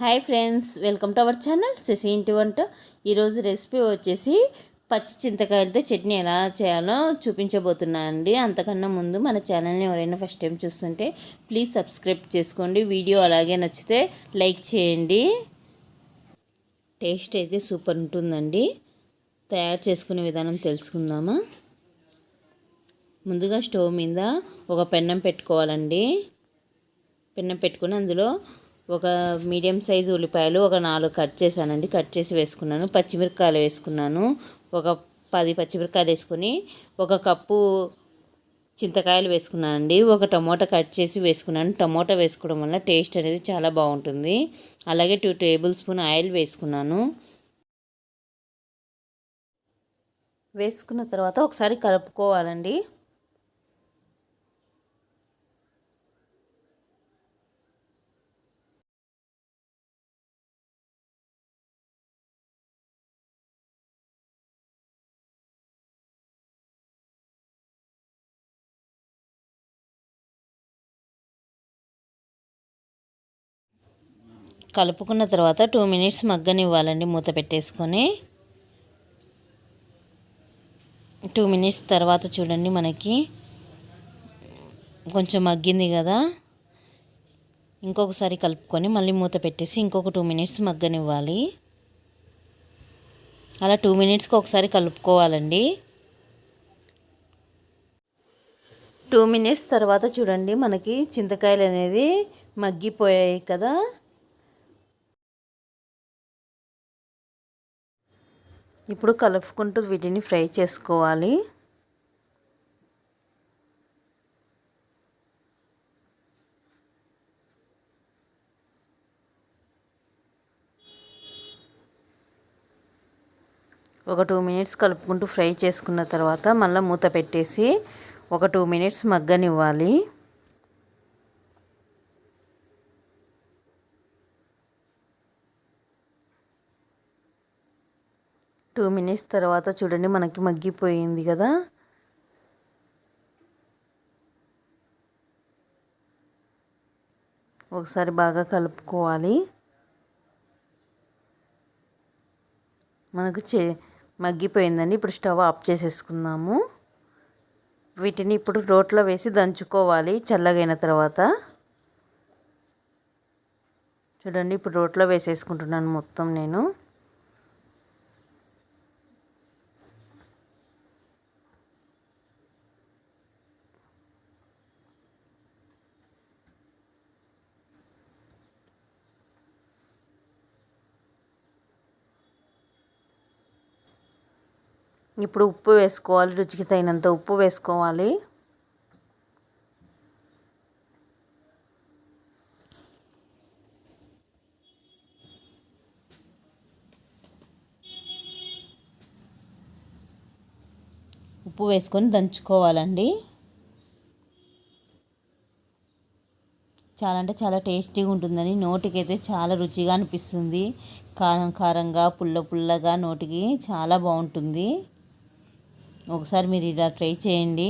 Hi friends, welcome to our channel SASI ఇంటి వంట. ఈరోజు రెసిపీ వచ్చేసి పచ్చి చింతకాయలతో చట్నీ ఎలా చేయాలో చూపించబోతున్నాను అండి. అంతకన్నా ముందు మన ఛానల్ని ఎవరైనా ఫస్ట్ టైం చూస్తుంటే ప్లీజ్ సబ్స్క్రైబ్ చేసుకోండి. వీడియో అలాగే నచ్చితే లైక్ చేయండి. టేస్ట్ అయితే సూపర్ ఉంటుందండి. తయారు చేసుకునే విధానం తెలుసుకుందామా. ముందుగా స్టవ్ మీద ఒక పెన్నం పెట్టుకోవాలండి. పెన్నం పెట్టుకుని అందులో ఒక మీడియం సైజు ఉల్లిపాయలు ఒక 4 కట్ చేశానండి. కట్ చేసి వేసుకున్నాను. పచ్చిమిరపకాయలు వేసుకున్నాను. ఒక 10 పచ్చిమిరపకాయలు వేసుకొని ఒక కప్పు చింతకాయలు వేసుకున్నానండి. ఒక టమోటా కట్ చేసి వేసుకున్నాను. టమోటా వేసుకోవడం వల్ల టేస్ట్ అనేది చాలా బాగుంటుంది. అలాగే 2 టేబుల్ స్పూన్ ఆయిల్ వేసుకున్నాను. వేసుకున్న తర్వాత ఒకసారి కలుపుకోవాలండి. కలుపుకున్న తర్వాత 2 మినిట్స్ మగ్గనివ్వాలండి. మూత పెట్టేసుకొని 2 మినిట్స్ తర్వాత చూడండి, మనకి కొంచెం మగ్గింది కదా. ఇంకొకసారి కలుపుకొని మళ్ళీ మూత పెట్టేసి ఇంకొక 2 మినిట్స్ మగ్గనివ్వాలి. అలా 2 మినిట్స్కి ఒకసారి కలుపుకోవాలండి. 2 మినిట్స్ తర్వాత చూడండి, మనకి చింతకాయలు అనేది మగ్గిపోయాయి కదా. ఇప్పుడు కలుపుకుంటూ వీటిని ఫ్రై చేసుకోవాలి. ఒక 2 మినిట్స్ కలుపుకుంటూ ఫ్రై చేసుకున్న తర్వాత మళ్ళీ మూత పెట్టేసి ఒక 2 మినిట్స్ మగ్గనివ్వాలి. టూ మినిట్స్ తర్వాత చూడండి, మనకి మగ్గిపోయింది కదా. ఒకసారి బాగా కలుపుకోవాలి. మనకు మగ్గిపోయిందండి. ఇప్పుడు స్టవ్ ఆఫ్ చేసేసుకుందాము. వీటిని ఇప్పుడు రోట్లో వేసి దంచుకోవాలి చల్లగైన తర్వాత. చూడండి, ఇప్పుడు రోట్లో వేసేసుకుంటున్నాను మొత్తం నేను. ఇప్పుడు ఉప్పు వేసుకోవాలి. రుచికి తగినంత ఉప్పు వేసుకోవాలి. ఉప్పు వేసుకొని దంచుకోవాలండి. చాలా అంటే చాలా టేస్టీగా ఉంటుందని, నోటికైతే చాలా రుచిగా అనిపిస్తుంది. కారం కారంగా, పుల్లగా నోటికి చాలా బాగుంటుంది. ఒకసారి మీరు ఇలా ట్రై చేయండి.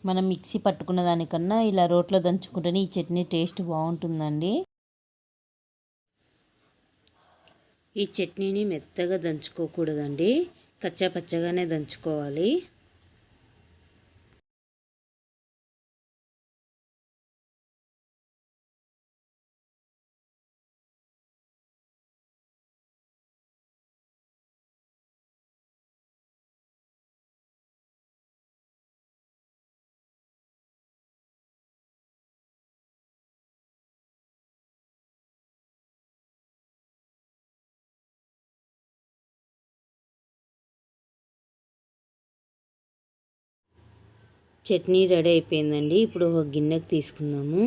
మనం మిక్సీ పట్టుకున్న దానికన్నా ఇలా రోట్లో దంచుకుంటేనే ఈ చట్నీ టేస్ట్ బాగుంటుందండి. ఈ చట్నీని మెత్తగా దంచుకోకూడదండి, కచ్చా పచ్చగానే దంచుకోవాలి. చట్నీ రెడీ అయిపోయిందండి. ఇప్పుడు ఒక గిన్నెకి తీసుకుందాము.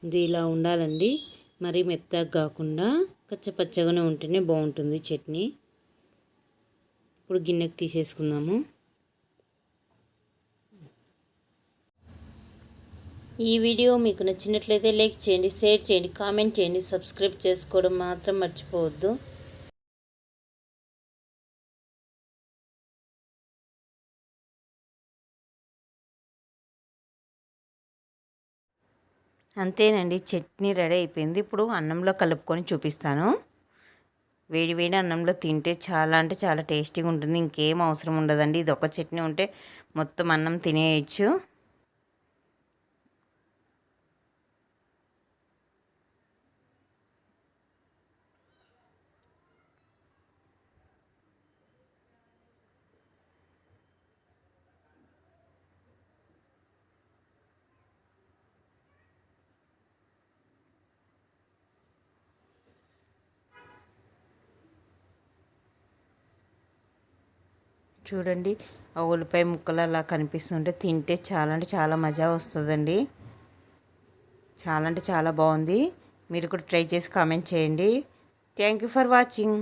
ఇది ఇలా ఉండాలండి, మరీ మెత్తగా కాకుండా కచ్చపచ్చగానే ఉంటేనే బాగుంటుంది చట్నీ. ఇప్పుడు గిన్నెకి తీసేసుకుందాము. ఈ వీడియో మీకు నచ్చినట్లయితే లైక్ చేయండి, షేర్ చేయండి, కామెంట్ చేయండి, సబ్స్క్రైబ్ చేసుకోవడం మాత్రం మర్చిపోవద్దు. అంతేనండి, చట్నీ రెడీ అయిపోయింది. ఇప్పుడు అన్నంలో కలుపుకొని చూపిస్తాను. వేడి వేడి అన్నంలో తింటే చాలా అంటే చాలా టేస్టీగా ఉంటుంది. ఇంకేం అవసరం ఉండదండి. ఇది ఒక చట్నీ ఉంటే మొత్తం అన్నం తినేయచ్చు. చూడండి, ఆ ఉల్లిపాయ ముక్కలు అలా కనిపిస్తుంటే తింటే చాలా అంటే చాలా మజా వస్తుందండి. చాలా అంటే చాలా బాగుంది. మీరు కూడా ట్రై చేసి కామెంట్ చేయండి. Thank you for watching.